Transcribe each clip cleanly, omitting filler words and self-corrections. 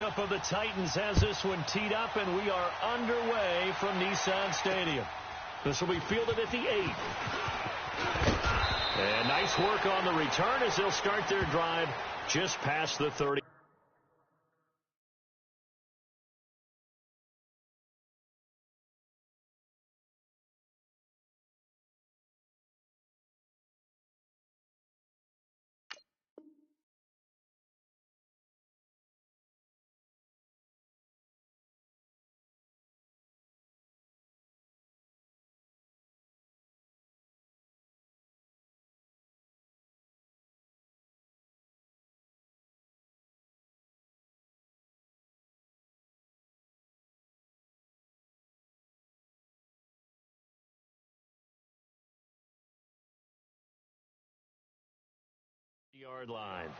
lineup of the Titans has this one teed up, and we are underway from Nissan Stadium. This will be fielded at the 8. And nice work on the return as they'll start their drive just past the 30. Yard line.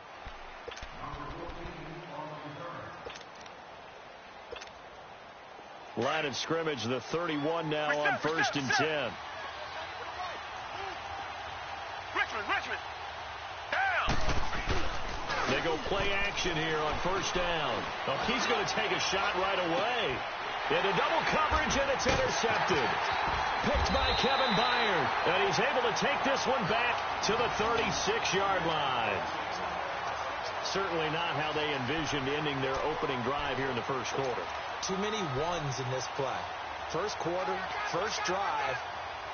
Line of scrimmage, the 31 now on 1st and 10. Richmond. Down. They go play action here on 1st down. Oh, he's going to take a shot right away. Into double coverage, and it's intercepted. Picked by Kevin Byard. And he's able to take this one back to the 36-yard line. Certainly not how they envisioned ending their opening drive here in the first quarter. Too many ones in this play. First quarter, first drive,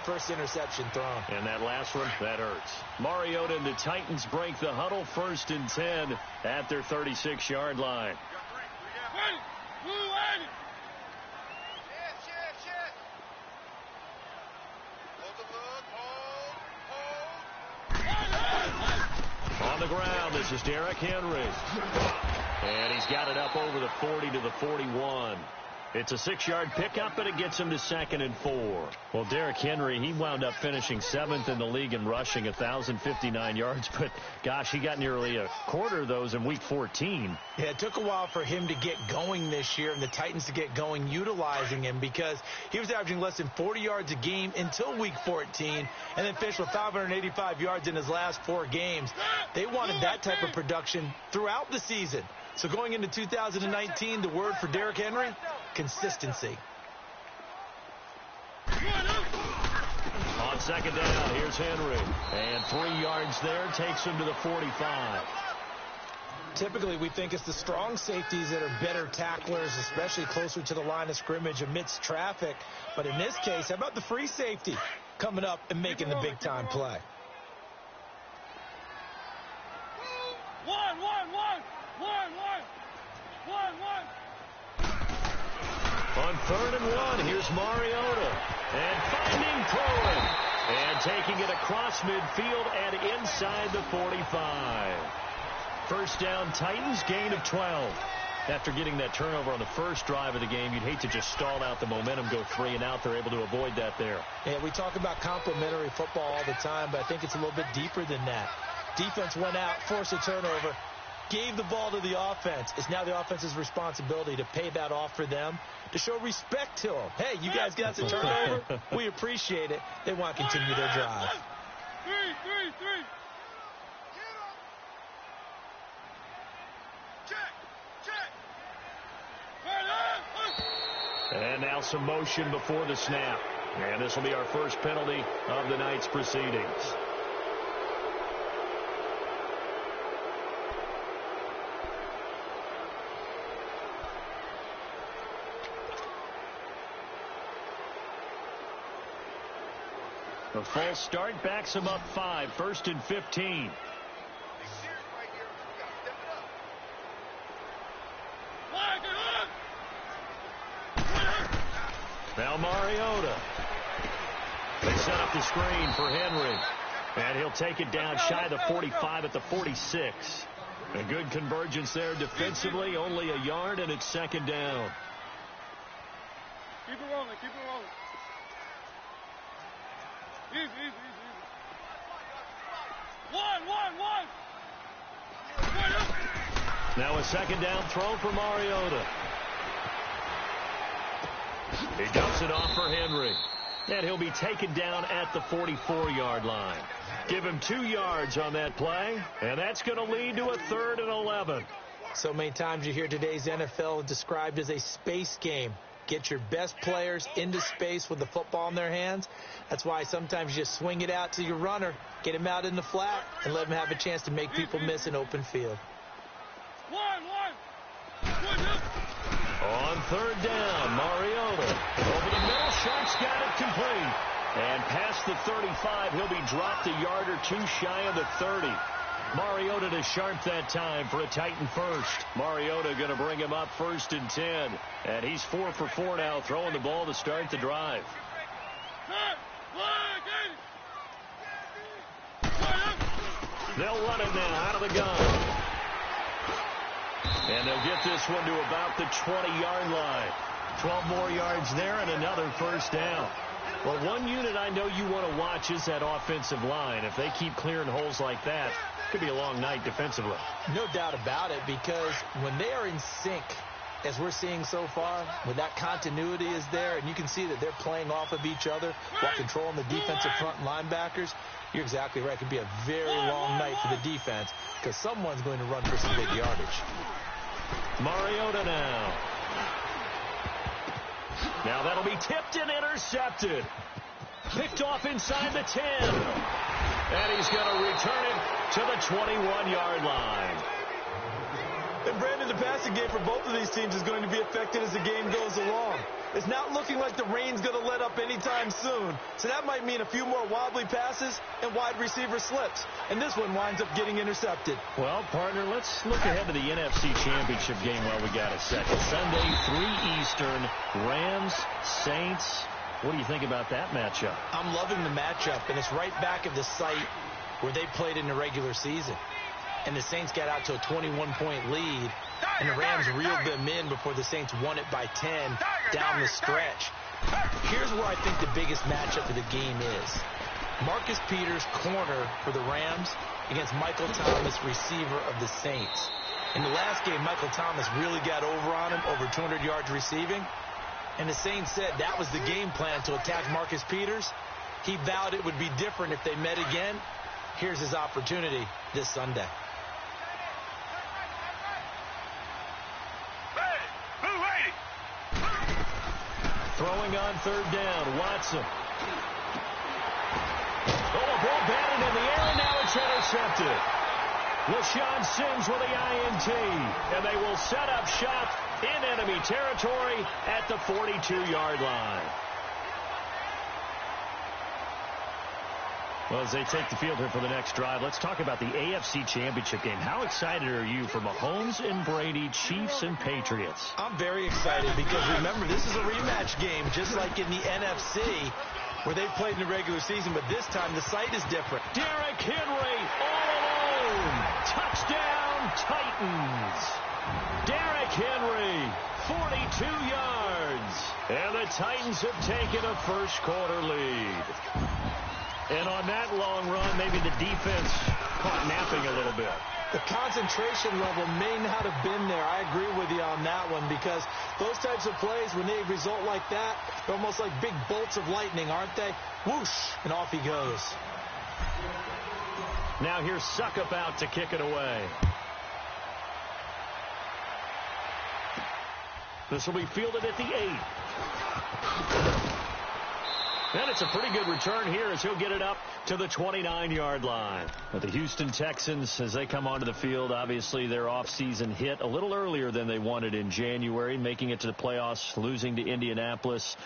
first interception thrown. And that last one, that hurts. Mariota and the Titans break the huddle, 1st and 10 at their 36-yard line. On the ground, this is Derrick Henry. And he's got it up over the 40 to the 41. It's a 6-yard pickup, and it gets him to 2nd and 4. Well, Derrick Henry, he wound up finishing 7th in the league in rushing, 1,059 yards. But, gosh, he got nearly a quarter of those in Week 14. Yeah, it took a while for him to get going this year and the Titans to get going utilizing him because he was averaging less than 40 yards a game until Week 14 and then finished with 585 yards in his last 4 games. They wanted that type of production throughout the season. So going into 2019, the word for Derrick Henry, consistency. On 2nd down, here's Henry. And 3 yards there takes him to the 45. Typically, we think it's the strong safeties that are better tacklers, especially closer to the line of scrimmage amidst traffic. But in this case, how about the free safety coming up and making the big-time play? On 3rd and 1, here's Mariota. And finding Cohen. And taking it across midfield and inside the 45. 1st down, Titans, gain of 12. After getting that turnover on the first drive of the game, you'd hate to just stall out the momentum, go 3 and out. They're able to avoid that there. Yeah, we talk about complementary football all the time, but I think it's a little bit deeper than that. Defense went out, forced a turnover, gave the ball to the offense. It's now the offense's responsibility to pay that off for them, to show respect to them. Hey, you guys got the turnover. We appreciate it. They want to continue their drive. 3. And now some motion before the snap. And this will be our first penalty of the night's proceedings. The false start backs him up 5, 1st and 15. Now Mariota. They set up the screen for Henry. And he'll take it down shy of the 45 at the 46. A good convergence there defensively. Only a yard, and it's 2nd down. Keep it rolling. Easy. 1. Now a 2nd down throw for Mariota. He dumps it off for Henry. And he'll be taken down at the 44-yard line. Give him 2 yards on that play, and that's going to lead to a 3rd and 11. So many times you hear today's NFL described as a space game. Get your best players into space with the football in their hands. That's why sometimes you just swing it out to your runner, get him out in the flat, and let him have a chance to make people miss an open field. On third down, Mariota. Over the middle, Sharp's got it complete. And past the 35, he'll be dropped a yard or two shy of the 30. Mariota to Sharp that time for a Titan first. Mariota going to bring him up 1st and 10. And he's 4 for 4 now, throwing the ball to start the drive. They'll run it now out of the gun. And they'll get this one to about the 20-yard line. 12 more yards there and another first down. Well, one unit I know you want to watch is that offensive line. If they keep clearing holes like that, it could be a long night defensively. No doubt about it, because when they are in sync, as we're seeing so far, when that continuity is there, and you can see that they're playing off of each other while controlling the defensive front linebackers, you're exactly right. It could be a very long night for the defense because someone's going to run for some big yardage. Mariota now. Now that'll be tipped and intercepted. Picked off inside the 10. And he's going to return it to the 21-yard line. And Brandon, the passing game for both of these teams is going to be affected as the game goes along. It's not looking like the rain's going to let up anytime soon. So that might mean a few more wobbly passes and wide receiver slips. And this one winds up getting intercepted. Well, partner, let's look ahead to the NFC Championship game while we got a second. Sunday, 3 Eastern, Rams, Saints. What do you think about that matchup? I'm loving the matchup, and it's right back at the site where they played in the regular season. And the Saints got out to a 21-point lead, and the Rams reeled them in before the Saints won it by 10 down the stretch. Here's where I think the biggest matchup of the game is. Marcus Peters, corner for the Rams, against Michael Thomas, receiver of the Saints. In the last game, Michael Thomas really got over on him, over 200 yards receiving. And the Saints said that was the game plan, to attack Marcus Peters. He vowed it would be different if they met again. Here's his opportunity this Sunday. Throwing on third down, Watson. Oh, a ball batted in the air, and now it's intercepted. LaShawn Sims with the INT, and they will set up shop in enemy territory at the 42-yard line. Well, as they take the field here for the next drive, let's talk about the AFC Championship game. How excited are you for Mahomes and Brady, Chiefs and Patriots? I'm very excited because, remember, this is a rematch game, just like in the NFC, where they played in the regular season, but this time the site is different. Derrick Henry all alone. Touchdown, Titans. Derrick Henry, 42 yards. And the Titans have taken a first-quarter lead. And on that long run, maybe the defense caught napping a little bit. The concentration level may not have been there. I agree with you on that one, because those types of plays, when they result like that, they're almost like big bolts of lightning, aren't they? Whoosh, and off he goes. Now here's Suckup out to kick it away. This will be fielded at the 8. And it's a pretty good return here as he'll get it up to the 29-yard line. But the Houston Texans, as they come onto the field, obviously their offseason hit a little earlier than they wanted in January, making it to the playoffs, losing to Indianapolis.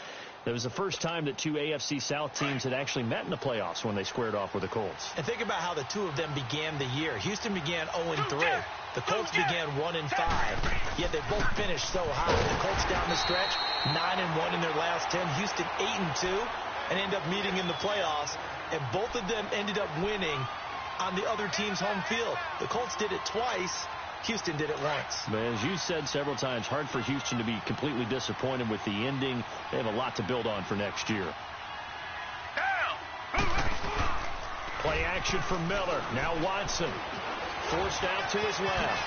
It was the first time that 2 AFC South teams had actually met in the playoffs when they squared off with the Colts. And think about how the two of them began the year. Houston began 0-3. The Colts began 1-5. Yet they both finished so high. The Colts down the stretch, 9-1 in their last 10. Houston 8-2. And end up meeting in the playoffs, and both of them ended up winning on the other team's home field. The Colts did it twice. Houston did it once. But as you said several times, hard for Houston to be completely disappointed with the ending. They have a lot to build on for next year. Play action for Miller. Now Watson. Forced out to his left.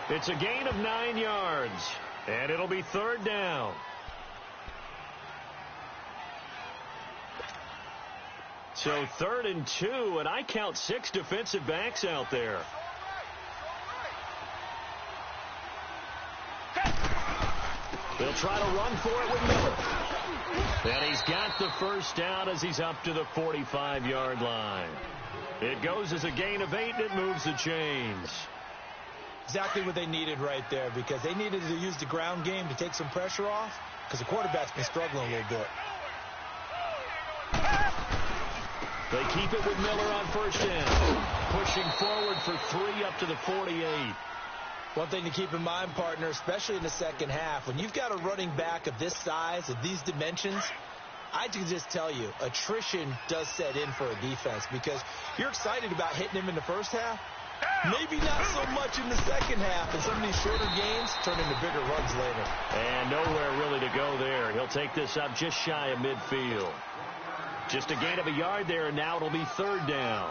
It's a gain of 9 yards, and it'll be third down. So 3rd and 2, and I count 6 defensive backs out there. They'll try to run for it with Miller. And he's got the first down as he's up to the 45-yard line. It goes as a gain of 8, and it moves the chains. Exactly what they needed right there, because they needed to use the ground game to take some pressure off, because the quarterback's been struggling a little bit. They keep it with Miller on first down. Pushing forward for 3 up to the 48. One thing to keep in mind, partner, especially in the second half, when you've got a running back of this size, of these dimensions, I can just tell you, attrition does set in for a defense, because you're excited about hitting him in the first half. Maybe not so much in the second half, and some of these shorter gains turn into bigger runs later. And nowhere really to go there. He'll take this up just shy of midfield. Just a gain of a yard there, and now it'll be 3rd down.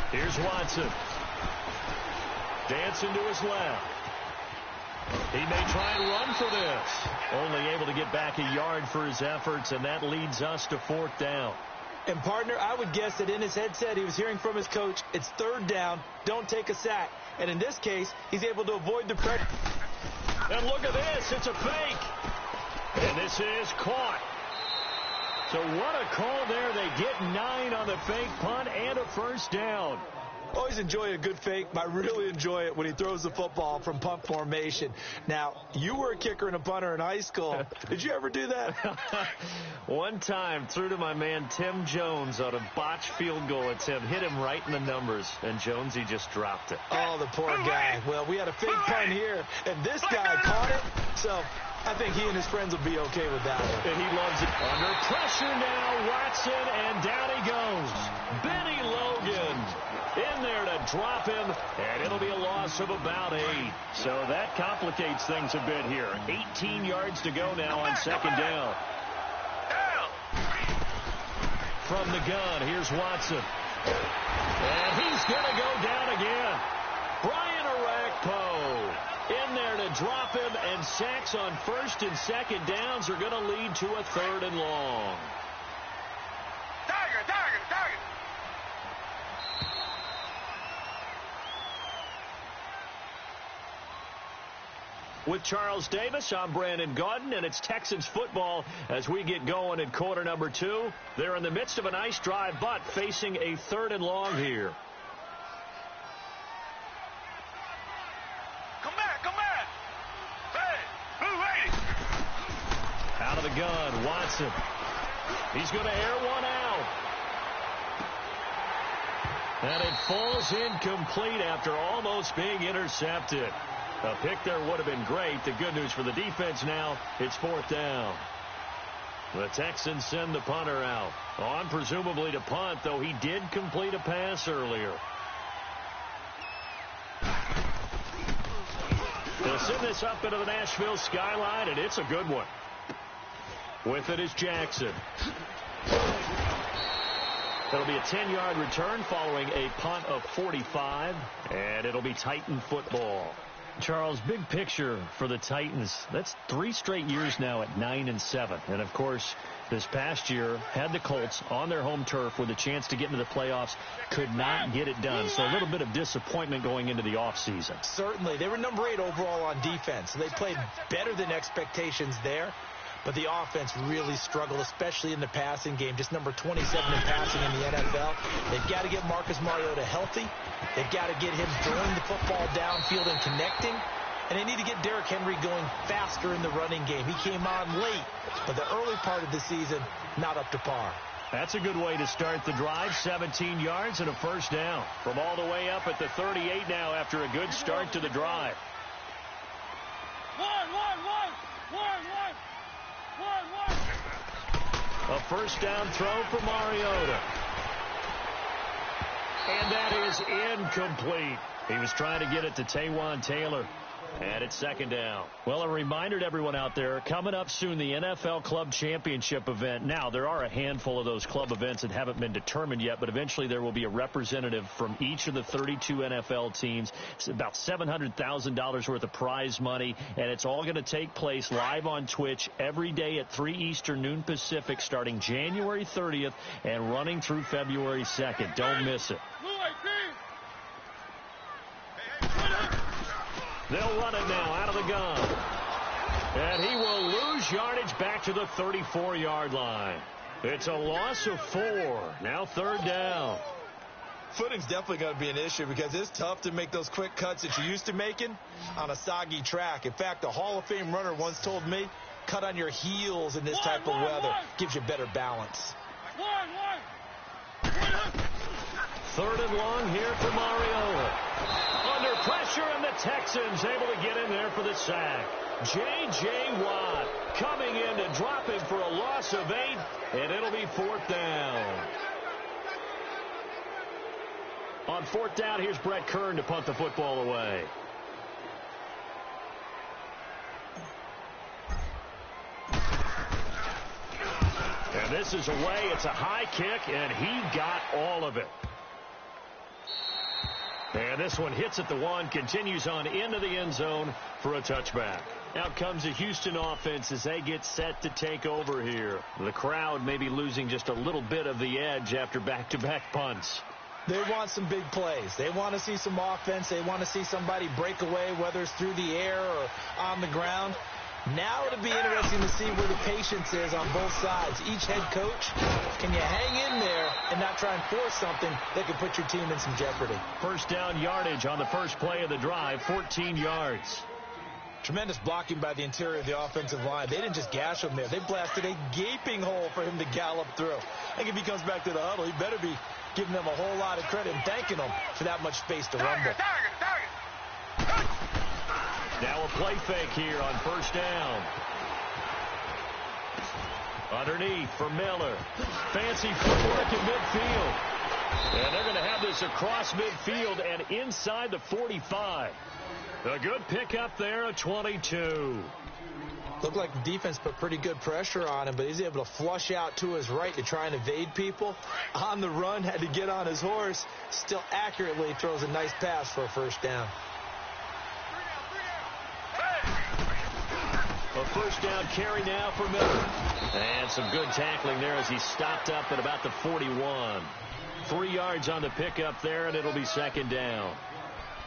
Here's Watson. Dancing to his left. He may try and run for this. Only able to get back a yard for his efforts, and that leads us to 4th down. And, partner, I would guess that in his headset he was hearing from his coach, it's 3rd down, don't take a sack. And in this case, he's able to avoid the pressure. And look at this. It's a fake. And this is caught. So what a call there. They get 9 on the fake punt and a first down. Always enjoy a good fake, but I really enjoy it when he throws the football from punt formation. Now, you were a kicker and a punter in high school. Did you ever do that? One time, threw to my man Tim Jones on a botched field goal attempt. Hit him right in the numbers, and Jonesy just dropped it. Oh, the poor guy. Well, we had a fake punt here, and this guy caught it, so I think he and his friends will be okay with that one. And he loves it. Under pressure now, Watson, and down he goes. Benny Logan in there to drop him, and it'll be a loss of about 8. So that complicates things a bit here. 18 yards to go now on 2nd down. From the gun, here's Watson. And he's going to go down again. Brian Orakpo in there to drop him, and sacks on 1st and 2nd downs are going to lead to a 3rd and long. Tiger. With Charles Davis, I'm Brandon Gaudin, and it's Texans football as we get going in quarter number 2. They're in the midst of a nice drive, but facing a 3rd and long here. Come back. Hey, move, lady. Out of the gun, Watson. He's going to air one out. And it falls incomplete after almost being intercepted. A pick there would have been great. The good news for the defense now, it's 4th down. The Texans send the punter out. On presumably to punt, though he did complete a pass earlier. They'll send this up into the Nashville skyline, and it's a good one. With it is Jackson. It'll be a 10-yard return following a punt of 45, and it'll be Titan football. Charles, big picture for the Titans. That's 3 straight years now at 9-7. And, of course, this past year had the Colts on their home turf with a chance to get into the playoffs. Could not get it done. So a little bit of disappointment going into the offseason. Certainly. They were number 8 overall on defense. They played better than expectations there. But the offense really struggled, especially in the passing game. Just number 27 in passing in the NFL. They've got to get Marcus Mariota healthy. They've got to get him throwing the football downfield and connecting. And they need to get Derrick Henry going faster in the running game. He came on late, but the early part of the season, not up to par. That's a good way to start the drive. 17 yards and a first down. From all the way up at the 38 now after a good start to the drive. One. A first down throw for Mariota. And that is incomplete. He was trying to get it to Taywan Taylor. And it's 2nd down. Well, a reminder to everyone out there, coming up soon, the NFL Club Championship event. Now, there are a handful of those club events that haven't been determined yet, but eventually there will be a representative from each of the 32 NFL teams. It's about $700,000 worth of prize money, and it's all going to take place live on Twitch every day at 3 Eastern, noon Pacific, starting January 30th and running through February 2nd. Don't miss it. They'll run it now out of the gun. And he will lose yardage back to the 34-yard line. It's a loss of 4. Now 3rd down. Footing's definitely going to be an issue because it's tough to make those quick cuts that you're used to making on a soggy track. In fact, a Hall of Fame runner once told me, cut on your heels in this type of weather. Gives you better balance. 3rd and long here for Mariota. Under pressure, and the Texans able to get in there for the sack. J.J. Watt coming in to drop him for a loss of 8, and it'll be 4th down. On 4th down, here's Brett Kern to punt the football away. And this is away. It's a high kick, and he got all of it. And this one hits at the 1, continues on into the end zone for a touchback. Out comes the Houston offense as they get set to take over here. The crowd may be losing just a little bit of the edge after back-to-back punts. They want some big plays. They want to see some offense. They want to see somebody break away, whether it's through the air or on the ground. Now it'll be interesting to see where the patience is on both sides. Each head coach, can you hang in there and not try and force something that could put your team in some jeopardy? 1st down yardage on the first play of the drive, 14 yards. Tremendous blocking by the interior of the offensive line. They didn't just gash him there. They blasted a gaping hole for him to gallop through. I think if he comes back to the huddle, he better be giving them a whole lot of credit and thanking them for that much space to rumble. Now a play fake here on 1st down. Underneath for Miller. Fancy footwork in midfield. And they're going to have this across midfield and inside the 45. A good pickup there at 22. Looked like the defense put pretty good pressure on him, but he's able to flush out to his right to try and evade people. On the run, had to get on his horse. Still accurately throws a nice pass for a 1st down. A 1st down carry now for Miller. And some good tackling there as he stopped up at about the 41. 3 yards on the pickup there, and it'll be 2nd down.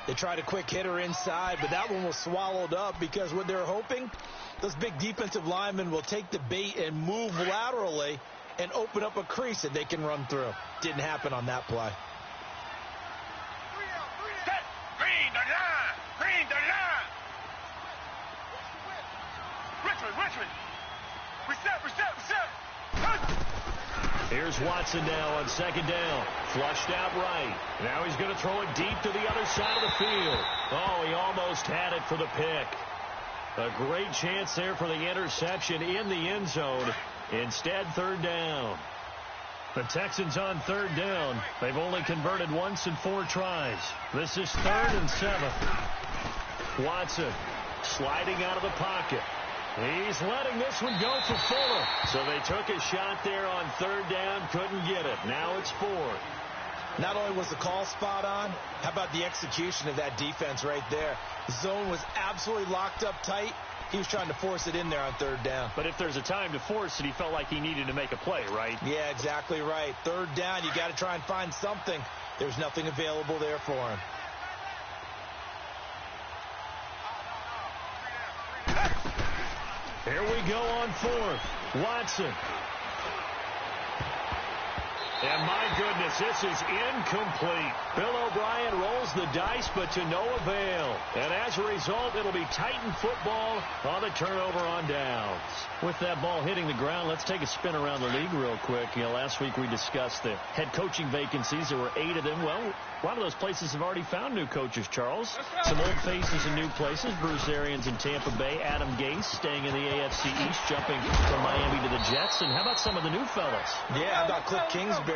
They tried a quick hitter inside, but that one was swallowed up because what they're hoping, those big defensive linemen will take the bait and move laterally and open up a crease that they can run through. Didn't happen on that play. Green the line! Green the line! Richmond! Reset! Here's Watson now on 2nd down. Flushed out right. Now he's going to throw it deep to the other side of the field. Oh, he almost had it for the pick. A great chance there for the interception in the end zone. Instead, 3rd down. The Texans on 3rd down. They've only converted once in 4 tries. This is 3rd and 7. Watson sliding out of the pocket. He's letting this one go for Fuller. So they took a shot there on 3rd down, couldn't get it. Now it's 4th. Not only was the call spot on, how about the execution of that defense right there? The zone was absolutely locked up tight. He was trying to force it in there on 3rd down. But if there's a time to force it, he felt like he needed to make a play, right? Yeah, exactly right. 3rd down, you got to try and find something. There's nothing available there for him. Here we go on 4th. Watson. And my goodness, this is incomplete. Bill O'Brien rolls the dice, but to no avail. And as a result, it'll be Titan football on the turnover on downs. With that ball hitting the ground, let's take a spin around the league real quick. Last week we discussed the head coaching vacancies. There were 8 of them. Well, a lot of those places have already found new coaches, Charles. Some old faces in new places. Bruce Arians in Tampa Bay. Adam Gase staying in the AFC East, jumping from Miami to the Jets. And how about some of the new fellas? Yeah, how about Cliff Kingsbury?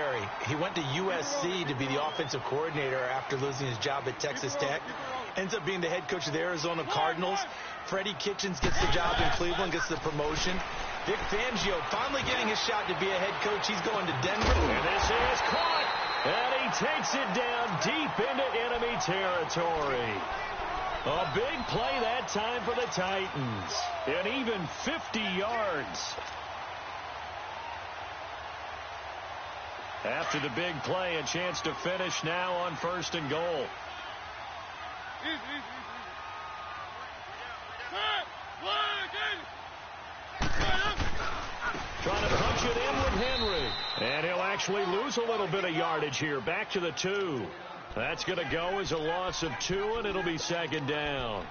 He went to USC to be the offensive coordinator after losing his job at Texas Tech. Ends up being the head coach of the Arizona Cardinals. Freddie Kitchens gets the job in Cleveland, gets the promotion. Vic Fangio finally getting his shot to be a head coach. He's going to Denver. And this is caught. And he takes it down deep into enemy territory. A big play that time for the Titans. And even 50 yards. After the big play, a chance to finish now on 1st and goal. Trying to punch it in with Henry. And he'll actually lose a little bit of yardage here. Back to the 2. That's going to go as a loss of 2, and it'll be second down.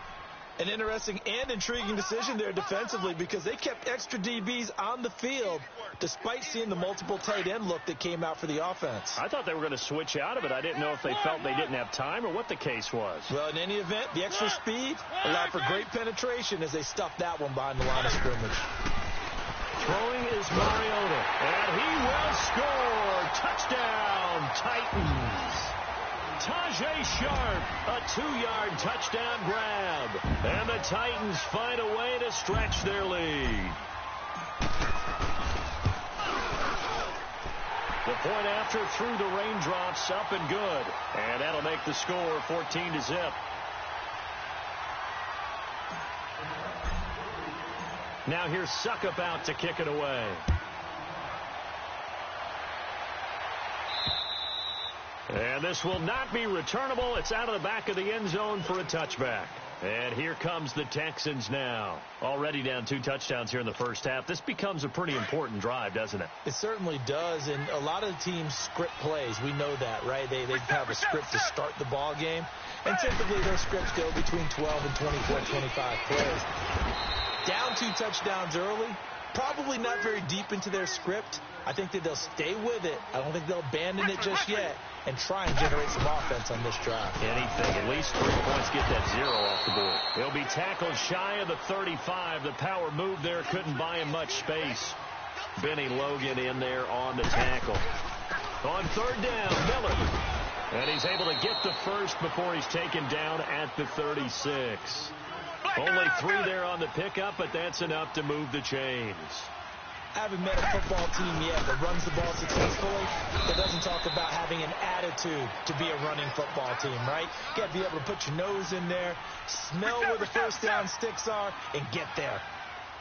An interesting and intriguing decision there defensively because they kept extra DBs on the field despite seeing the multiple tight end look that came out for the offense. I thought they were going to switch out of it. I didn't know if they felt they didn't have time or what the case was. Well, in any event, the extra speed allowed for great penetration as they stuffed that one behind the line of scrimmage. Throwing is Mariota, and he will score. Touchdown, Titans. Tajay Sharp, a 2-yard touchdown grab. And the Titans find a way to stretch their lead. The point after through the raindrops, up and good. And that'll make the score 14-0. Now here's Suckup out to kick it away. And this will not be returnable. It's out of the back of the end zone for a touchback. And here comes the Texans now. Already down 2 touchdowns here in the first half. This becomes a pretty important drive, doesn't it? It certainly does. And a lot of the teams script plays. We know that, right? They have a script to start the ball game. And typically those scripts go between 12 and 24, 25 plays. Down 2 touchdowns early. Probably not very deep into their script. I think that they'll stay with it. I don't think they'll abandon it just yet and try and generate some offense on this drive. Anything. At least 3 points, get that 0 off the board. He'll be tackled shy of the 35. The power move there couldn't buy him much space. Benny Logan in there on the tackle. On 3rd down, Miller. And he's able to get the first before he's taken down at the 36. Only 3 there on the pickup, but that's enough to move the chains. I haven't met a football team yet that runs the ball successfully that doesn't talk about having an attitude to be a running football team, right? You got to be able to put your nose in there, smell where the first down sticks are, and get there.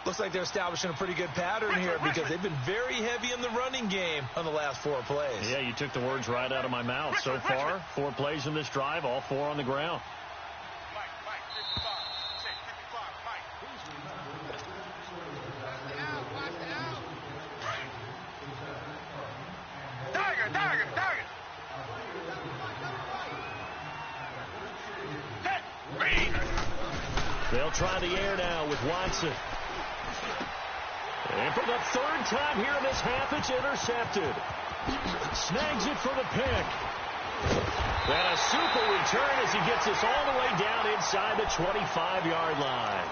Looks like they're establishing a pretty good pattern here because they've been very heavy in the running game on the last 4 plays. Yeah, you took the words right out of my mouth. So far, 4 plays in this drive, all 4 on the ground. They'll try the air now with Watson. And for the 3rd time here in this half, it's intercepted. Snags it for the pick. And a super return as he gets us all the way down inside the 25-yard line.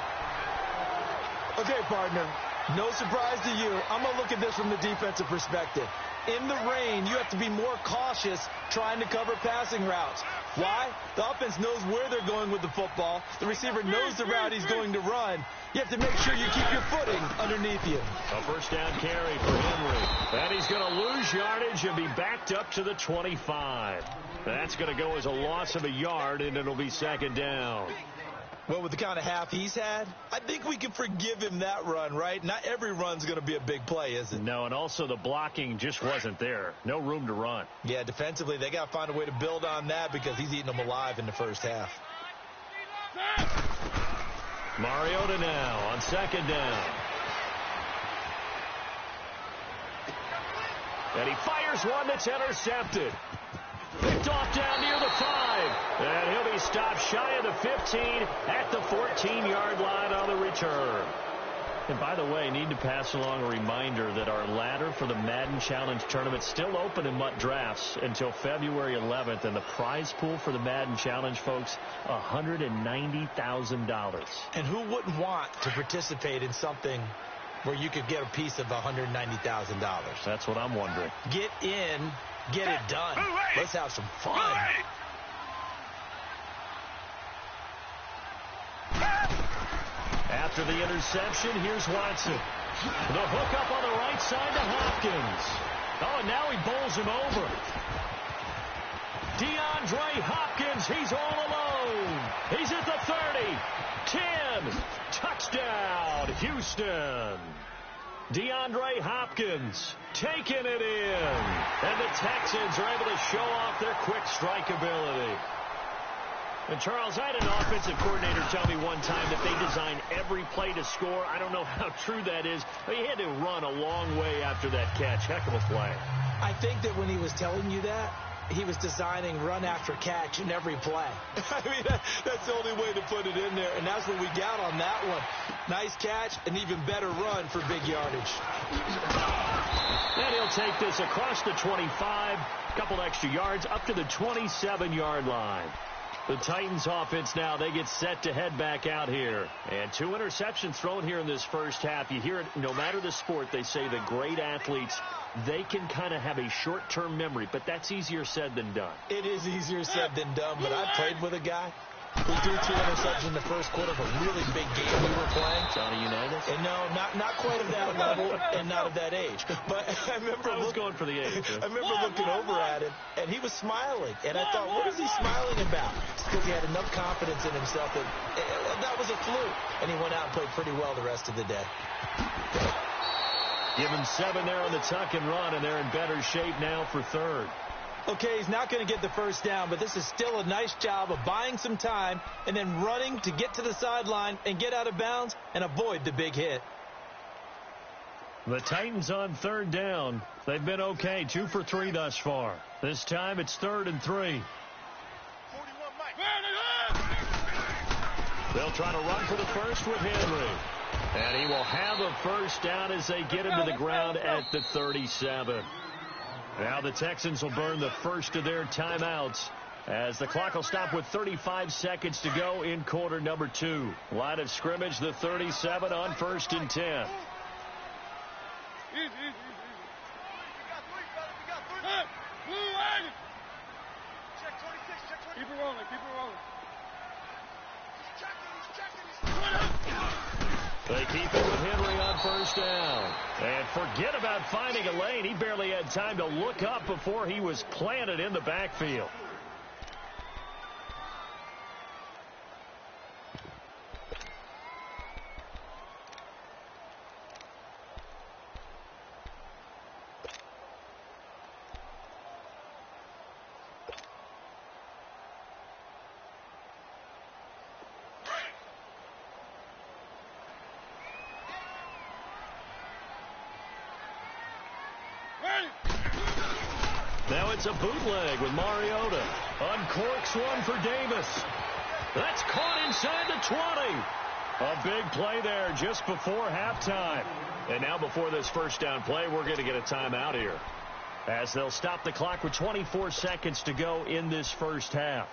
Okay, partner, no surprise to you. I'm going to look at this from the defensive perspective. In the rain, you have to be more cautious trying to cover passing routes. Why? The offense knows where they're going with the football. The receiver knows the route he's going to run. You have to make sure you keep your footing underneath you. A first down carry for Henry. And he's going to lose yardage and be backed up to the 25. That's going to go as a loss of a yard, and it'll be 2nd down. Well, with the kind of half he's had, I think we can forgive him that run, right? Not every run's going to be a big play, is it? No, and also the blocking just wasn't there. No room to run. Yeah, defensively, they got to find a way to build on that because he's eating them alive in the first half. Mariota now on 2nd down. And he fires one that's intercepted. Picked off down near the 5. And he'll be stopped shy of the 15 at the 14-yard line on the return. And by the way, need to pass along a reminder that our ladder for the Madden Challenge Tournament is still open in MUT Drafts until February 11th. And the prize pool for the Madden Challenge, folks, $190,000. And who wouldn't want to participate in something where you could get a piece of $190,000? That's what I'm wondering. Get in. Get it done. Let's have some fun. After the interception, here's Watson. The hook up on the right side to Hopkins. Oh, and now he bowls him over. DeAndre Hopkins, he's all alone. He's at the 30. 10. Touchdown, Houston. DeAndre Hopkins taking it in. And the Texans are able to show off their quick strike ability. And Charles, I had an offensive coordinator tell me one time that they design every play to score. I don't know how true that is, but he had to run a long way after that catch. Heck of a play. I think that when he was telling you that, he was designing run after catch in every play. I mean, that's the only way to put it in there, and that's what we got on that one. Nice catch, an even better run for big yardage. And he'll take this across the 25, a couple extra yards, up to the 27-yard line. The Titans offense now, they get set to head back out here. And 2 interceptions thrown here in this first half. You hear it, no matter the sport, they say the great athletes, they can kind of have a short-term memory, but that's easier said than done. It is easier said than done, but I played with a guy who threw 2 interceptions in the first quarter of a really big game we were playing. Johnny Unitas? And no, not quite at that level and not at that age. But I remember I was going for the age. I remember looking over at him, and he was smiling. And I thought, what is he smiling about? It's because he had enough confidence in himself that that was a fluke. And he went out and played pretty well the rest of the day. Give him 7 there on the tuck and run, and they're in better shape now for third. Okay, he's not going to get the first down, but this is still a nice job of buying some time and then running to get to the sideline and get out of bounds and avoid the big hit. The Titans on third down. They've been okay, 2 for 3 thus far. This time it's 3rd and 3. They'll try to run for the first with Henry. And he will have a first down as they get him to the ground at the 37. Now the Texans will burn the first of their timeouts as the clock will stop with 35 seconds to go in quarter number 2. Line of scrimmage, the 37 on 1st and 10. Keep it rolling, keep it rolling. They keep it with Henry on first down. And forget about finding a lane. He barely had time to look up before he was planted in the backfield. Now it's a bootleg with Mariota. Uncorks one for Davis. That's caught inside the 20. A big play there just before halftime. And now before this first down play, we're going to get a timeout here, as they'll stop the clock with 24 seconds to go in this first half.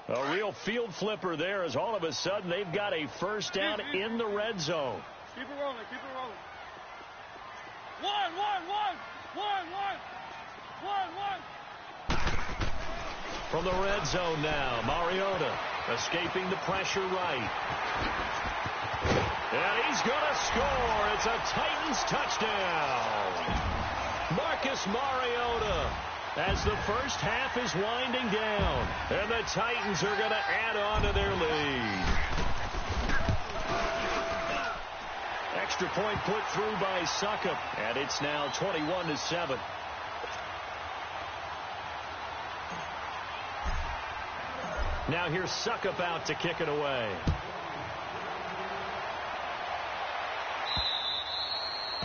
A real field flipper there, as all of a sudden they've got a first down in the red zone. Keep it rolling, keep it rolling. One. From the red zone now, Mariota escaping the pressure right. And he's going to score. It's a Titans touchdown. Marcus Mariota, as the first half is winding down, and the Titans are going to add on to their lead. Extra point put through by Succop, and it's now 21-7. Now here's Succop out to kick it away.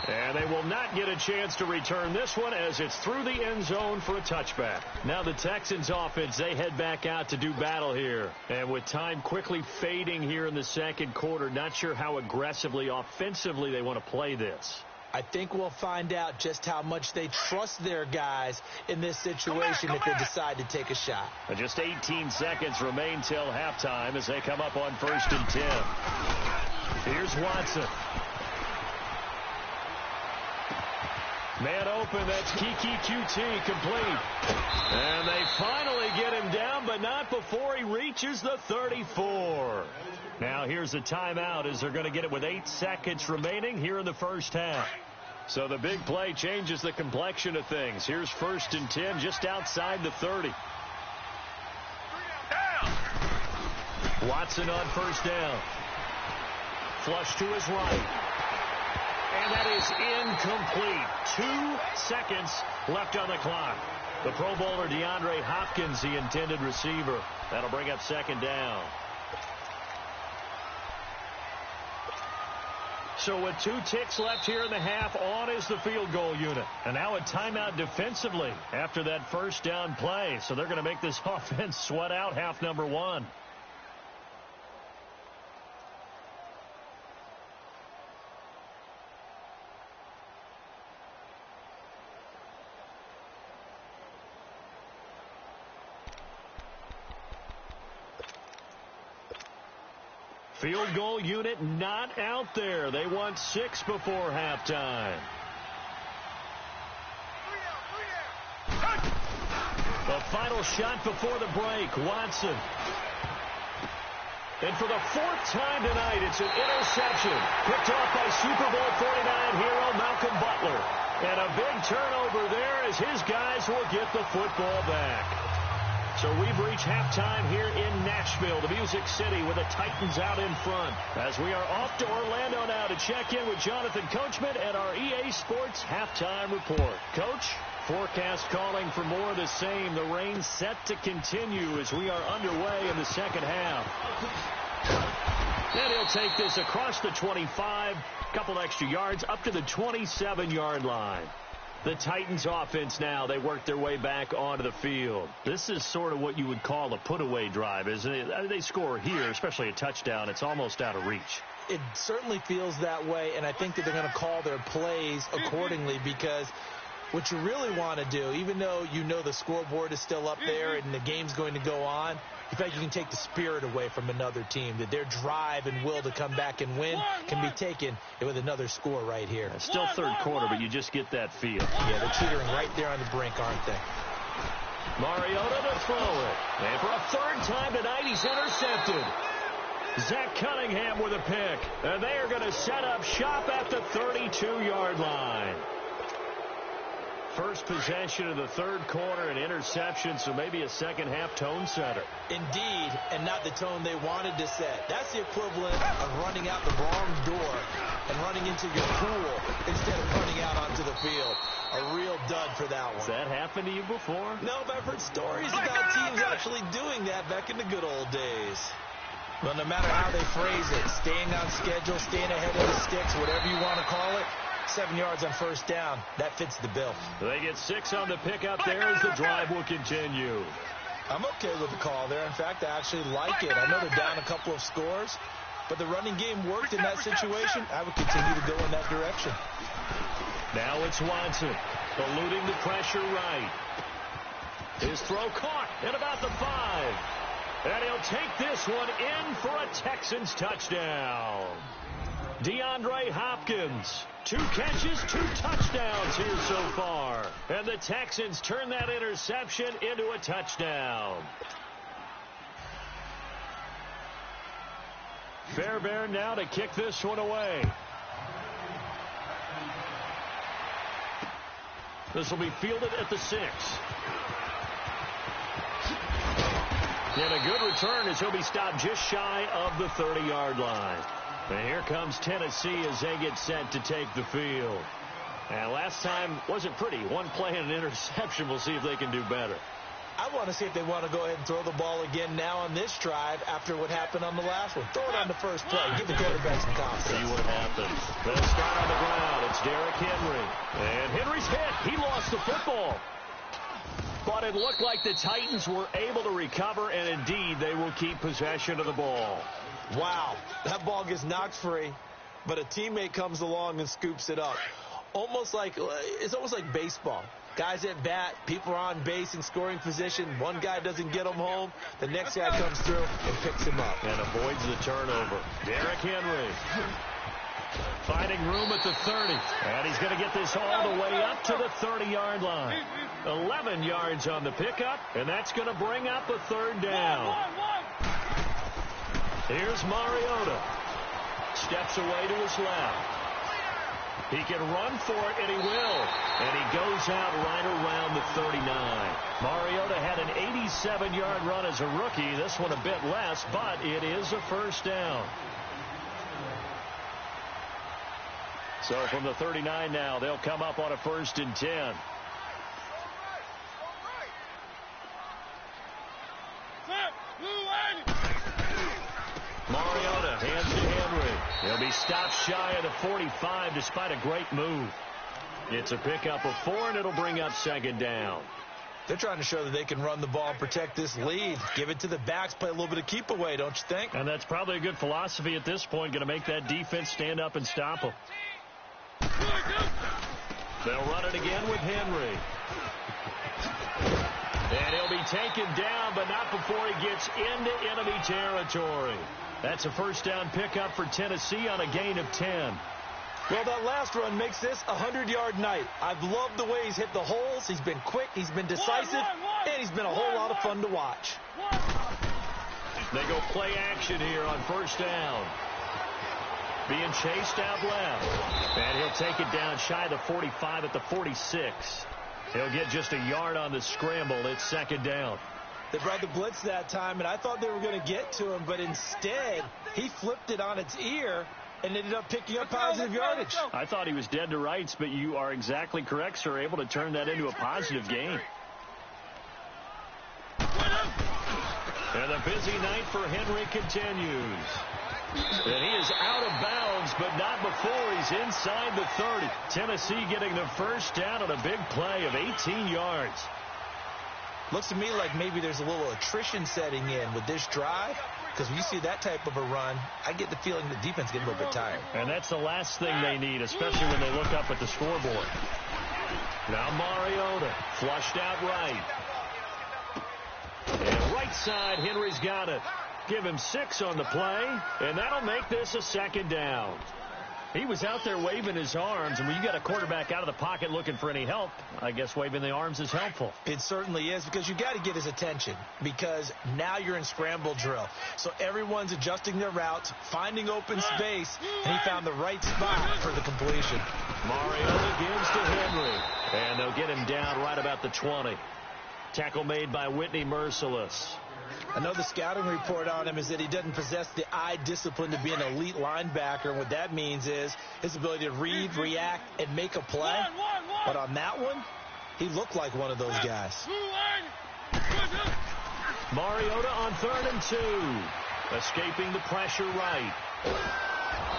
And they will not get a chance to return this one, as it's through the end zone for a touchback. Now the Texans offense, they head back out to do battle here. And with time quickly fading here in the second quarter, not sure how aggressively, offensively they want to play this. I think we'll find out just how much they trust their guys in this situation if they decide to take a shot. And just 18 seconds remain till halftime as they come up on 1st and 10. Here's Watson. Man open, that's Kiki QT, complete. And they finally get him down, but not before he reaches the 34. Now here's a timeout, as they're going to get it with 8 seconds remaining here in the first half. So the big play changes the complexion of things. Here's 1st and 10 just outside the 30. Watson on first down. Flush to his right. And that is incomplete. 2 seconds left on the clock. The Pro Bowler DeAndre Hopkins, the intended receiver. That'll bring up second down. So with 2 ticks left here in the half, on is the field goal unit. And now a timeout defensively after that first down play. So they're going to make this offense sweat out half number 1. Field goal unit not out there. They want 6 before halftime. The final shot before the break, Watson. And for the 4th time tonight, it's an interception. Picked off by Super Bowl 49 hero Malcolm Butler. And a big turnover there as his guys will get the football back. So we've reached halftime here in Nashville, the Music City, with the Titans out in front. As we are off to Orlando now to check in with Jonathan Coachman and our EA Sports halftime report. Coach, forecast calling for more of the same. The rain set to continue as we are underway in the second half. And he'll take this across the 25, couple extra yards, up to the 27-yard line. The Titans offense now, they work their way back onto the field. This is sort of what you would call a put-away drive, isn't it? They score here, especially a touchdown. It's almost out of reach. It certainly feels that way, and I think that they're going to call their plays accordingly because what you really want to do, even though you know the scoreboard is still up there and the game's going to go on, in fact, you can take the spirit away from another team, that their drive and will to come back and win can be taken with another score right here. It's still third quarter, but you just get that feel. Yeah, they're teetering right there on the brink, aren't they? Mariota to throw it. And for a 3rd time tonight, he's intercepted. Zach Cunningham with a pick. And they are going to set up shop at the 32-yard line. First possession of the 3rd quarter, an interception, so maybe a second-half tone setter. Indeed, and not the tone they wanted to set. That's the equivalent of running out the wrong door and running into your pool instead of running out onto the field. A real dud for that one. Has that happened to you before? No, but I've heard stories about teams actually doing that back in the good old days. Well, no matter how they phrase it, staying on schedule, staying ahead of the sticks, whatever you want to call it, 7 yards on first down. That fits the bill. They get 6 on the pickup there as the drive will continue. I'm okay with the call there. In fact, I actually like it. I know they're down a couple of scores, but the running game worked in that situation. I would continue to go in that direction. Now it's Watson, eluding the pressure right. His throw caught at about the 5. And he'll take this one in for a Texans touchdown. DeAndre Hopkins, 2 catches, 2 touchdowns here so far. And the Texans turn that interception into a touchdown. Fairbairn now to kick this one away. This will be fielded at the 6. And a good return as he'll be stopped just shy of the 30-yard line. And here comes Tennessee as they get set to take the field. And last time wasn't pretty. 1 play and an interception. We'll see if they can do better. I want to see if they want to go ahead and throw the ball again now on this drive after what happened on the last one. Throw it on the first play. Give the quarterback some confidence. See what happens. They'll start on the ground. It's Derrick Henry. And Henry's hit. He lost the football. But it looked like the Titans were able to recover, and indeed they will keep possession of the ball. Wow, that ball gets knocked free, but a teammate comes along and scoops it up. It's almost like baseball. Guys at bat, people are on base in scoring position. One guy doesn't get him home. The next guy comes through and picks him up. And avoids the turnover. Derrick Henry finding room at the 30. And he's going to get this all the way up to the 30-yard line. 11 yards on the pickup, and that's going to bring up a 3rd down. Here's Mariota. Steps away to his left. He can run for it, and he will. And he goes out right around the 39. Mariota had an 87-yard run as a rookie. This one a bit less, but it is a 1st down. So from the 39 now, they'll come up on a 1st and 10. Mariota hands to Henry. He'll be stopped shy of the 45 despite a great move. It's a pickup of 4, and it'll bring up 2nd down. They're trying to show that they can run the ball and protect this lead. Give it to the backs, play a little bit of keep away, don't you think? And that's probably a good philosophy at this point, going to make that defense stand up and stop them. They'll run it again with Henry. And he'll be taken down, but not before he gets into enemy territory. That's a 1st down pickup for Tennessee on a gain of 10. Well, that last run makes this a 100-yard night. I've loved the way he's hit the holes. He's been quick, he's been decisive, and he's been a whole lot of fun to watch. They go play action here on 1st down. Being chased out left. And he'll take it down shy of the 45 at the 46. He'll get just a yard on the scramble. It's 2nd down. They brought the blitz that time, and I thought they were going to get to him, but instead he flipped it on its ear and ended up picking up positive yardage. I thought he was dead to rights, but you are exactly correct, sir. Able to turn that into a positive gain. And the busy night for Henry continues. And he is out of bounds, but not before he's inside the 30. Tennessee getting the 1st down on a big play of 18 yards. Looks to me like maybe there's a little attrition setting in with this drive, because when you see that type of a run, I get the feeling the defense gets a little bit tired. And that's the last thing they need, especially when they look up at the scoreboard. Now Mariota flushed out right. And right side, Henry's got it. Give him 6 on the play, and that'll make this a 2nd down. He was out there waving his arms, and when you got a quarterback out of the pocket looking for any help, I guess waving the arms is helpful. It certainly is, because you got to get his attention, because now you're in scramble drill. So everyone's adjusting their routes, finding open space, and he found the right spot for the completion. Mariota gives to Henry, and they'll get him down right about the 20. Tackle made by Whitney Merciless. I know the scouting report on him is that he doesn't possess the eye discipline to be an elite linebacker. And what that means is his ability to read, react, and make a play. But on that one, he looked like one of those guys. Mariota on 3rd and 2. Escaping the pressure right.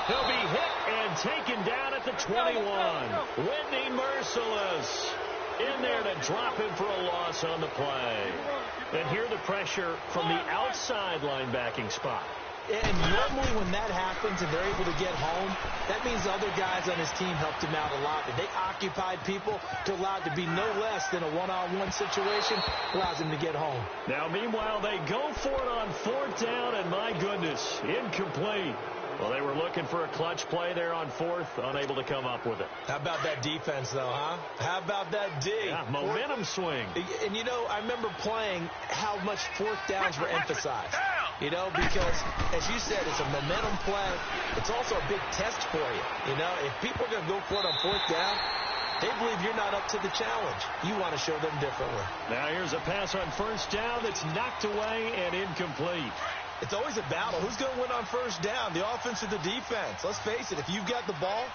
He'll be hit and taken down at the 21. Whitney Merciless in there to drop him for a loss on the play. And here the pressure from the outside linebacking spot. And normally when that happens and they're able to get home, that means the other guys on his team helped him out a lot. And they occupied people to allow it to be no less than a one-on-one situation, allows him to get home. Now, meanwhile, they go for it on 4th down, and my goodness, incomplete. Well, they were looking for a clutch play there on 4th, unable to come up with it. How about that defense, though, huh? How about that D? Yeah, momentum swing. And, you know, I remember playing how much 4th downs were emphasized. You know, because, as you said, it's a momentum play. It's also a big test for you. You know, if people are going to go for it on 4th down, they believe you're not up to the challenge. You want to show them differently. Now here's a pass on 1st down that's knocked away and incomplete. It's always a battle. Who's going to win on 1st down, the offense or the defense? Let's face it, if you've got the ball,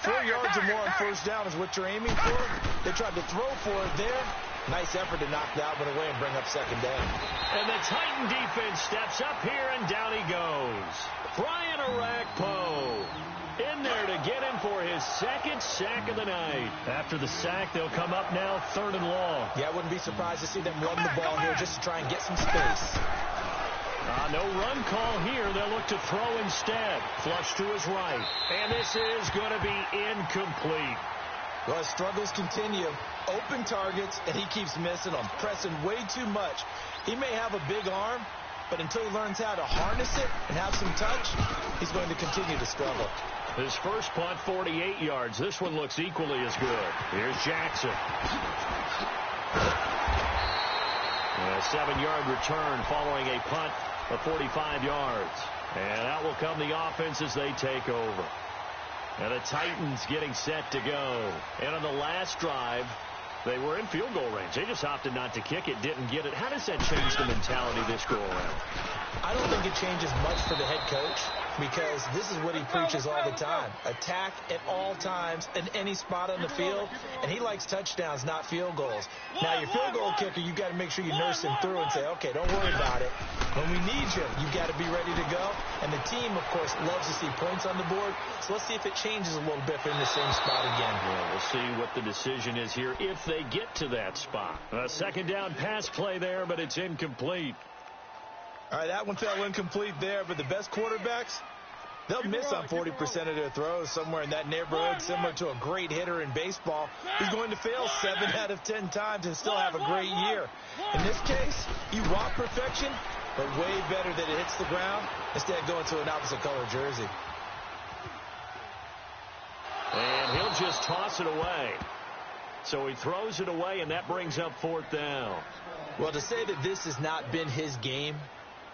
4 yards or more on 1st down is what you're aiming for. They tried to throw for it there. Nice effort to knock that one away and bring up 2nd down. And the Titan defense steps up here, and down he goes. Brian Orakpo in there to get him for his 2nd sack of the night. After the sack, they'll come up now 3rd and long. Yeah, I wouldn't be surprised to see them run the ball here just to try and get some space. No run call here. They'll look to throw instead. Flush to his right. And this is going to be incomplete. Well, his struggles continue. Open targets, and he keeps missing them. Pressing way too much. He may have a big arm, but until he learns how to harness it and have some touch, he's going to continue to struggle. His first punt, 48 yards. This one looks equally as good. Here's Jackson. A 7-yard return following a punt of 45 yards. And out will come the offense as they take over. And the Titans getting set to go. And on the last drive, they were in field goal range. They just opted not to kick it, didn't get it. How does that change the mentality this go around? I don't think it changes much for the head coach. because this is what he preaches all the time. Attack at all times in any spot on the field, and he likes touchdowns, not field goals. Now, your field goal kicker, you've got to make sure you nurse him through and say, okay, don't worry about it. When we need you, you've got to be ready to go. And the team, of course, loves to see points on the board. So let's see if it changes a little bit in the same spot again. Well, we'll see what the decision is here if they get to that spot. A second down pass play there, but it's incomplete. All right, that one fell incomplete there, but the best quarterbacks, they'll miss on 40% of their throws, somewhere in that neighborhood, similar to a great hitter in baseball who's going to fail 7 out of 10 times and still have a great year. In this case, you want perfection, but way better that it hits the ground instead of going to an opposite color jersey. And he'll just toss it away. So he throws it away, and that brings up 4th down. Well, to say that this has not been his game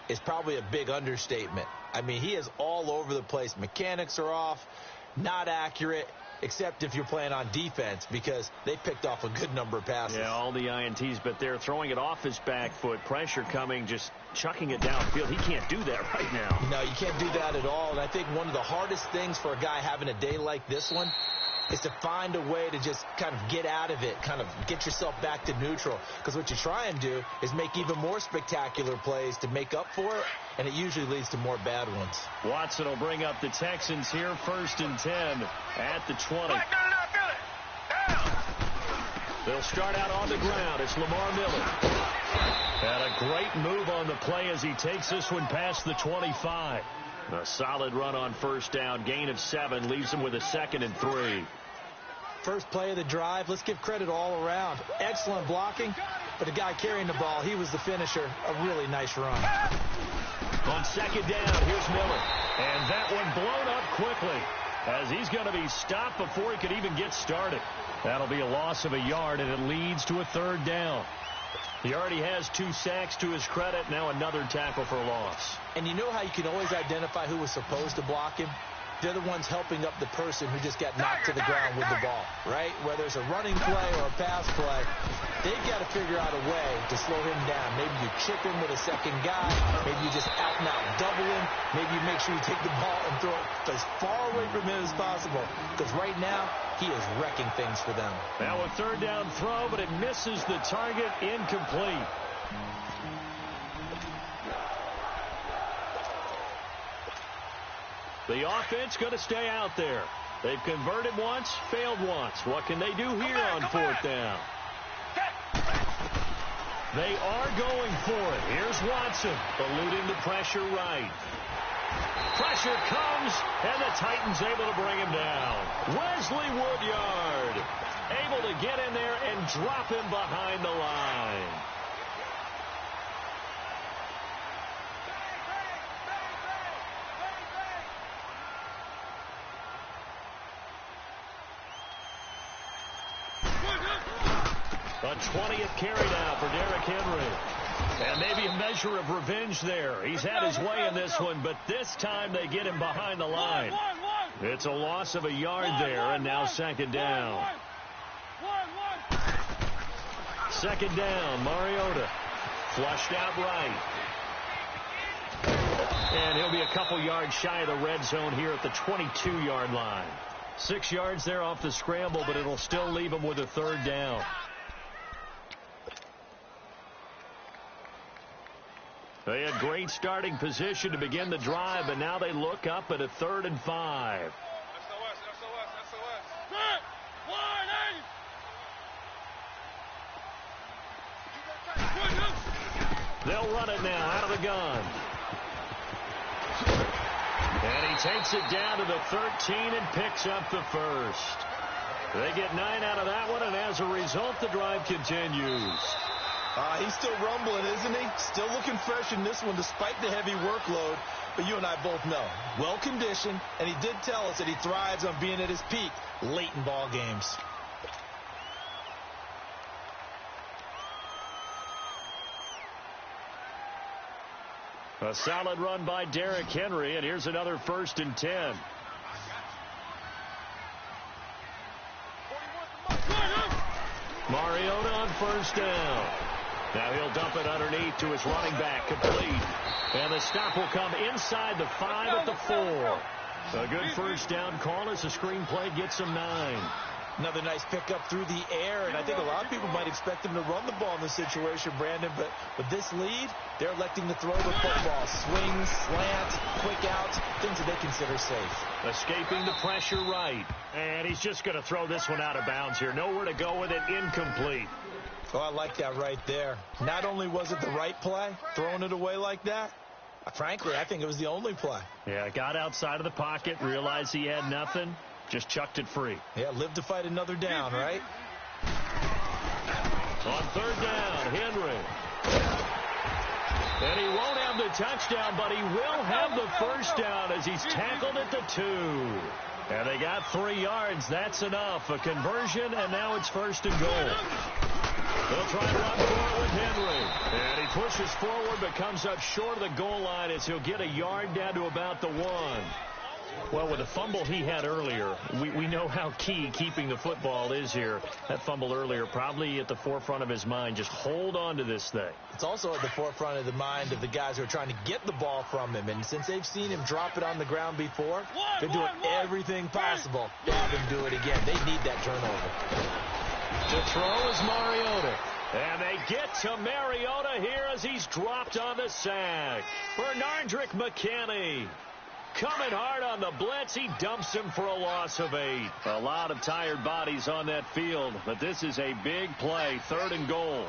is probably a big understatement. I mean, he is all over the place. Mechanics are off, not accurate, except if you're playing on defense, because they picked off a good number of passes. Yeah, all the INTs, but they're throwing it off his back foot. Pressure coming, just chucking it downfield. He can't do that right now. No, you can't do that at all. And I think one of the hardest things for a guy having a day like this one is to find a way to just kind of get out of it, kind of get yourself back to neutral. Because what you try and do is make even more spectacular plays to make up for it, and it usually leads to more bad ones. Watson will bring up the Texans here, 1st and 10 at the 20. They'll start out on the ground. It's Lamar Miller. And a great move on the play as he takes this one past the 25. A solid run on 1st down, gain of 7, leaves him with a 2nd and 3. First play of the drive, let's give credit all around. Excellent blocking, but the guy carrying the ball, he was the finisher. A really nice run. On 2nd down, here's Miller. And that one blown up quickly as he's going to be stopped before he could even get started. That'll be a loss of a yard, and it leads to a 3rd down. He already has 2 sacks to his credit. Now another tackle for loss. And you know how you can always identify who was supposed to block him? They're the ones helping up the person who just got knocked to the ground with the ball, right? Whether it's a running play or a pass play, they've got to figure out a way to slow him down. Maybe you chip him with a second guy. Maybe you just out and out double him. Maybe you make sure you take the ball and throw it as far away from him as possible. Because right now, he is wrecking things for them. Now a 3rd down throw, but it misses the target, incomplete. The offense going to stay out there. They've converted once, failed once. What can they do here on 4th down? They are going for it. Here's Watson, eluding the pressure right. Pressure comes, and the Titans able to bring him down. Wesley Woodyard able to get in there and drop him behind the line. A 20th carry now for Derrick Henry. And maybe a measure of revenge there. He's had his way in this one, but this time they get him behind the line. It's a loss of a yard there, and now 2nd down. 2nd down, Mariota. Flushed out right. And he'll be a couple yards shy of the red zone here at the 22-yard line. 6 yards there off the scramble, but it'll still leave him with a 3rd down. They had great starting position to begin the drive, but now they look up at a 3rd and 5. They'll run it now out of the gun. And he takes it down to the 13 and picks up the 1st. They get 9 out of that one, and as a result, the drive continues. He's still rumbling, isn't he? Still looking fresh in this one despite the heavy workload. But you and I both know, well-conditioned, and he did tell us that he thrives on being at his peak late in ball games. A solid run by Derrick Henry, and here's another 1st and 10. Mariota on 1st down. Now he'll dump it underneath to his running back, complete. And the stop will come inside the 5 at the 4. A good first down call as the screenplay gets him 9. Another nice pickup through the air, and I think a lot of people might expect him to run the ball in this situation, Brandon, but with this lead, they're electing to throw the football. Swings, slants, quick outs, things that they consider safe. Escaping the pressure right, and he's just going to throw this one out of bounds here. Nowhere to go with it, incomplete. Oh, I like that right there. Not only was it the right play, throwing it away like that, frankly, I think it was the only play. Yeah, got outside of the pocket, realized he had nothing, just chucked it free. Yeah, live to fight another down, right? On third down, Henry. And he won't have the touchdown, but he will have the first down as he's tackled at the 2. And they got 3 yards. That's enough. A conversion, and now it's first and goal. They'll try to run for it with Henry. And he pushes forward but comes up short of the goal line as he'll get a yard down to about the 1. Well, with the fumble he had earlier, we know how key keeping the football is here. That fumble earlier probably at the forefront of his mind. Just hold on to this thing. It's also at the forefront of the mind of the guys who are trying to get the ball from him. And since they've seen him drop it on the ground before, they're doing everything possible to have him do it again. They need that turnover. To throw is Mariota. And they get to Mariota here as he's dropped on the sack. Bernardrick McKinney coming hard on the blitz. He dumps him for a loss of 8. A lot of tired bodies on that field, but this is a big play. 3rd and goal.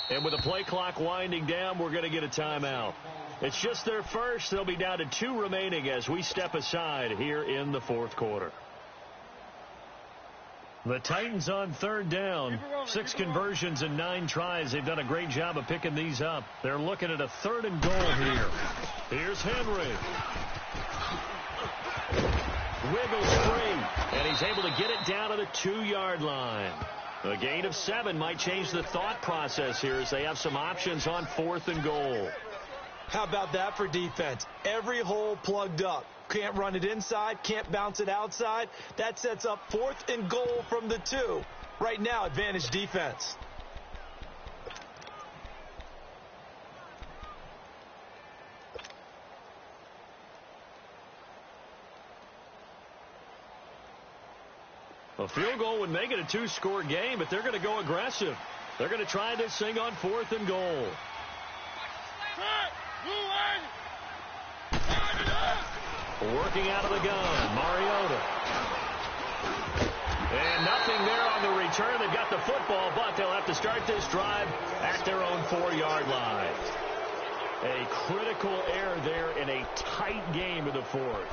And with the play clock winding down, we're going to get a timeout. It's just their first. They'll be down to 2 remaining as we step aside here in the 4th quarter. The Titans on 3rd down. 6 conversions and 9 tries. They've done a great job of picking these up. They're looking at a 3rd and goal here. Here's Henry. Wiggles free. And he's able to get it down to the 2-yard line. A gain of 7 might change the thought process here as they have some options on 4th and goal. How about that for defense? Every hole plugged up. Can't run it inside, can't bounce it outside. That sets up 4th and goal from the 2. Right now, advantage defense. A field goal would make it a 2-score game, but they're going to go aggressive. They're going to try this thing on 4th and goal. Working out of the gun, Mariota. And nothing there on the return. They've got the football, but they'll have to start this drive at their own 4-yard line. A critical error there in a tight game in the 4th.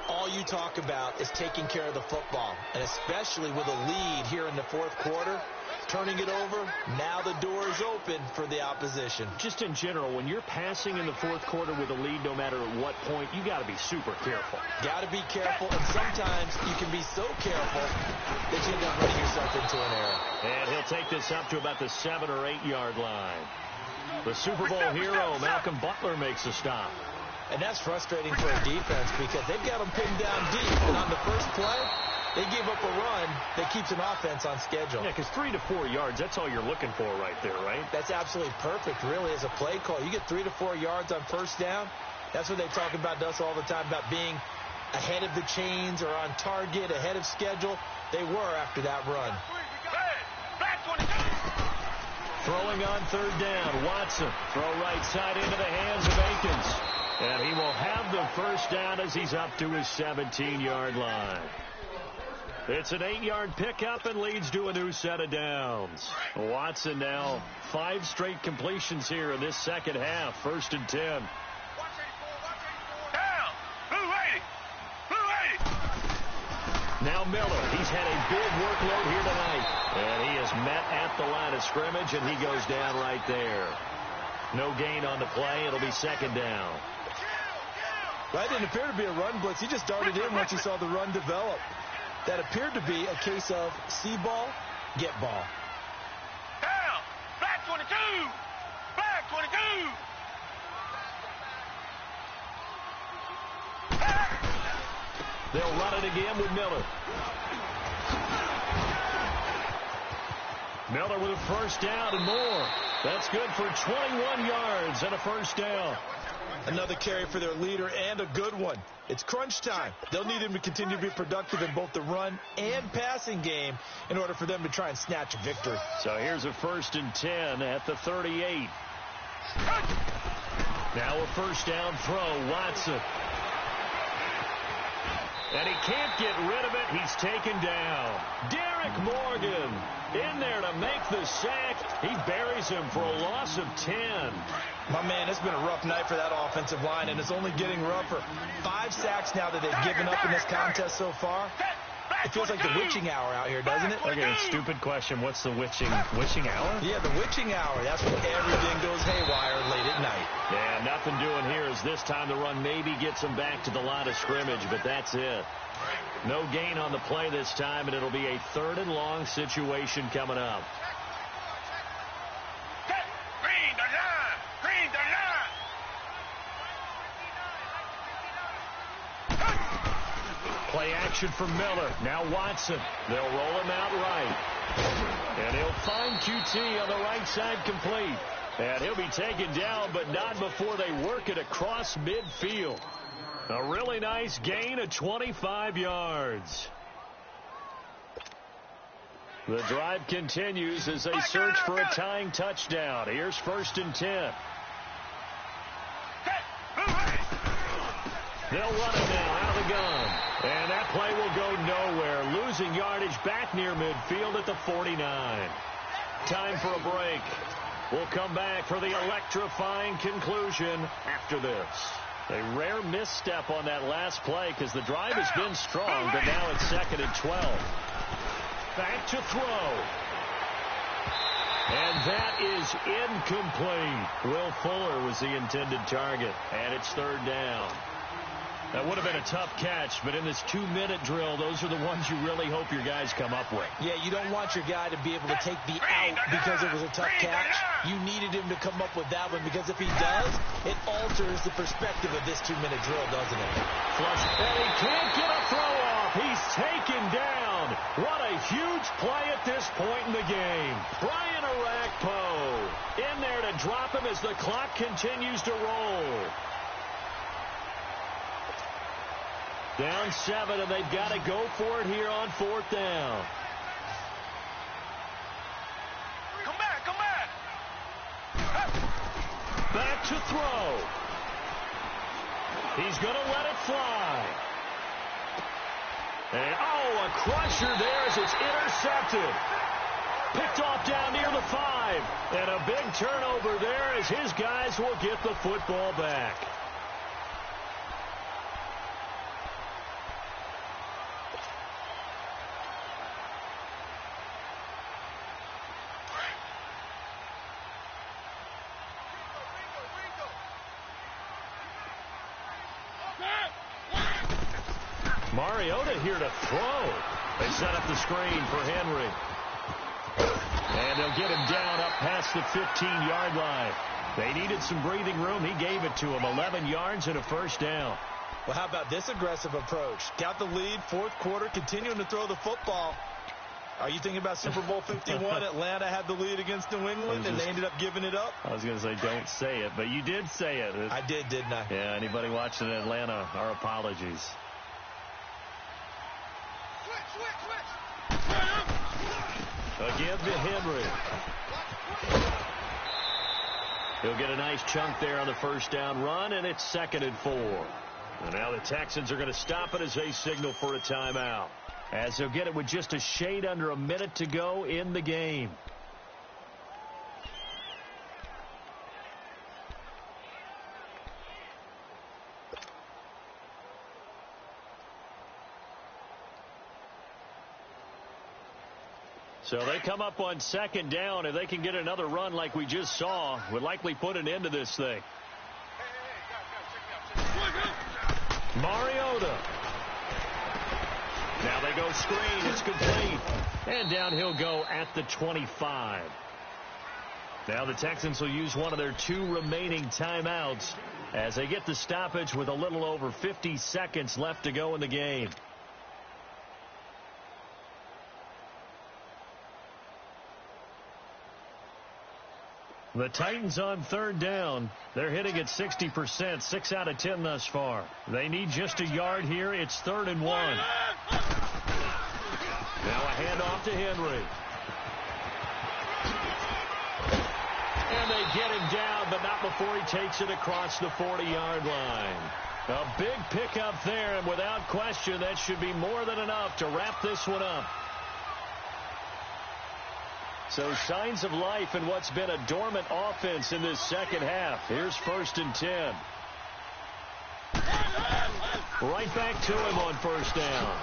All you talk about is taking care of the football, and especially with a lead here in the 4th quarter, turning it over, now the door is open for the opposition. Just in general, when you're passing in the 4th quarter with a lead, no matter at what point, you got to be super careful. Got to be careful, and sometimes you can be so careful that you end up running yourself into an error. And he'll take this up to about the 7- or 8-yard line. The Super Bowl hero, Malcolm Butler, makes a stop. And that's frustrating for a defense because they've got them pinned down deep. And on the first play, they gave up a run that keeps an offense on schedule. Yeah, because 3 to 4 yards, that's all you're looking for right there, right? That's absolutely perfect, really, as a play call. You get 3 to 4 yards on first down. That's what they talk about to us all the time, about being ahead of the chains or on target, ahead of schedule. They were after that run. Throwing on 3rd down, Watson. Throw right side into the hands of Akins. And he will have the first down as he's up to his 17-yard line. It's an 8-yard pickup and leads to a new set of downs. Watson now 5 straight completions here in this second half. 1st and 10. Down. 280. 280. Now Miller. He's had a big workload here tonight. And he is met at the line of scrimmage, and he goes down right there. No gain on the play. It'll be 2nd down. That didn't appear to be a run blitz. He just darted in once he saw the run develop. That appeared to be a case of see ball, get ball. Down. Flag 22. Flag 22. They'll run it again with Miller. Miller with a first down and more. That's good for 21 yards and a first down. Another carry for their leader and a good one. It's crunch time. They'll need him to continue to be productive in both the run and passing game in order for them to try and snatch a victory. So here's a 1st and 10 at the 38. Now a first down throw, Watson. And he can't get rid of it. He's taken down. Derek Morgan in there to make the sack. He buries him for a loss of 10. My man, it's been a rough night for that offensive line, and it's only getting rougher. 5 sacks now that they've given up in this contest so far. It feels like the witching hour out here, doesn't it? Okay, stupid question. What's the witching hour? Yeah, the witching hour. That's when everything goes haywire late at night. Yeah, nothing doing here as this time the run maybe gets them back to the line of scrimmage, but that's it. No gain on the play this time, and it'll be a 3rd and long situation coming up. Green the line. Green the line. Play action for Miller. Now Watson. They'll roll him out right. And he'll find QT on the right side complete. And he'll be taken down, but not before they work it across midfield. A really nice gain of 25 yards. The drive continues as they search for a tying touchdown. Here's 1st and 10. They'll run it now out of the gun. And that play will go nowhere. Losing yardage back near midfield at the 49. Time for a break. We'll come back for the electrifying conclusion after this. A rare misstep on that last play because the drive has been strong, but now it's 2nd and 12. Back to throw. And that is incomplete. Will Fuller was the intended target, and it's 3rd down. That would have been a tough catch, but in this 2-minute drill, those are the ones you really hope your guys come up with. Yeah, you don't want your guy to be able to take the out because it was a tough catch. You needed him to come up with that one because if he does, it alters the perspective of this 2-minute drill, doesn't it? Flush, and he can't get a throw off. He's taken down. What a huge play at this point in the game. Brian Arakpo in there to drop him as the clock continues to roll. Down 7, and they've got to go for it here on 4th down. Come back, come back. Back to throw. He's going to let it fly. And, oh, a crusher there as it's intercepted. Picked off down near the 5. And a big turnover there as his guys will get the football back. Mariota here to throw. They set up the screen for Henry. And they'll get him down up past the 15-yard line. They needed some breathing room. He gave it to him. 11 yards and a first down. Well, how about this aggressive approach? Got the lead, 4th quarter, continuing to throw the football. Are you thinking about Super Bowl 51? Atlanta had the lead against New England, and they ended up giving it up? I was going to say don't say it, but you did say it. I did, didn't I? Yeah, anybody watching in Atlanta, our apologies. Again to Henry. He'll get a nice chunk there on the first down run, and it's 2nd and 4. And now the Texans are going to stop it as they signal for a timeout. As they'll get it with just a shade under a minute to go in the game. So they come up on 2nd down. If they can get another run like we just saw, would likely put an end to this thing. Mariota. Now they They go screen. It's complete. And down he'll go at the 25. Now the Texans will use one of their 2 remaining timeouts as they get the stoppage with a little over 50 seconds left to go in the game. The Titans on 3rd down. They're hitting at 60%, 6 out of 10 thus far. They need just a yard here. It's 3rd and 1. Now a handoff to Henry. And they get him down, but not before he takes it across the 40-yard line. A big pickup there, and without question, that should be more than enough to wrap this one up. So signs of life in what's been a dormant offense in this second half. Here's 1st and 10. Right back to him on 1st down.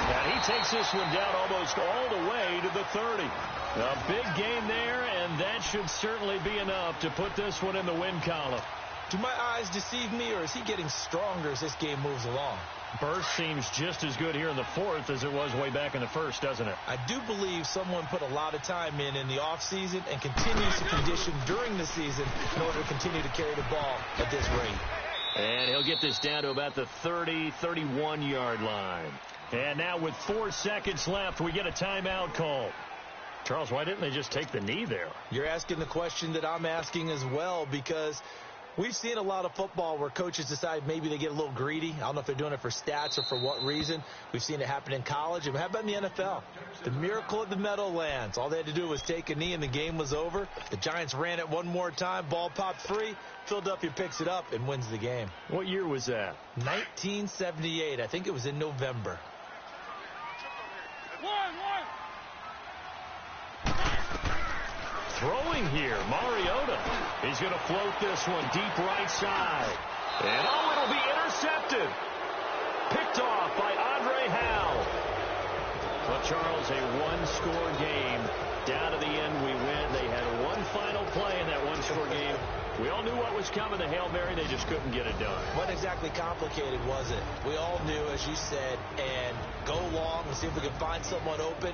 And he takes this one down almost all the way to the 30. A big gain there, and that should certainly be enough to put this one in the win column. Do my eyes deceive me, or is he getting stronger as this game moves along? Burst seems just as good here in the 4th as it was way back in the 1st, doesn't it? I do believe someone put a lot of time in the offseason and continues to condition during the season in order to continue to carry the ball at this rate. And he'll get this down to about the 30, 31-yard line. And now with 4 seconds left, we get a timeout call. Charles, why didn't they just take the knee there? You're asking the question that I'm asking as well, because we've seen a lot of football where coaches decide maybe they get a little greedy. I don't know if they're doing it for stats or for what reason. We've seen it happen in college. And how about in the NFL? The miracle of the Meadowlands. All they had to do was take a knee and the game was over. The Giants ran it one more time. Ball popped free. Philadelphia picks it up and wins the game. What year was that? 1978. I think it was in November. Throwing here, Mariota. He's going to float this one deep right side. And it'll be intercepted. Picked off by Andre Howe. Well, Charles, a one-score game. Down to the end, we win. They had one final play in that one-score game. We all knew what was coming, the Hail Mary. They just couldn't get it done. What exactly complicated was it? We all knew, as you said, and go long and see if we can find someone open.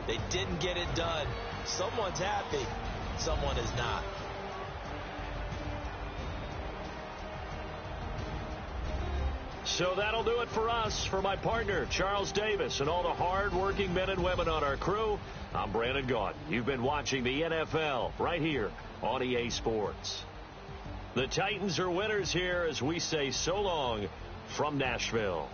They didn't get it done. Someone's happy. Someone is not. So that'll do it for us. For my partner, Charles Davis, and all the hard-working men and women on our crew, I'm Brandon Gaudin. You've been watching the NFL right here on EA Sports. The Titans are winners here as we say so long from Nashville.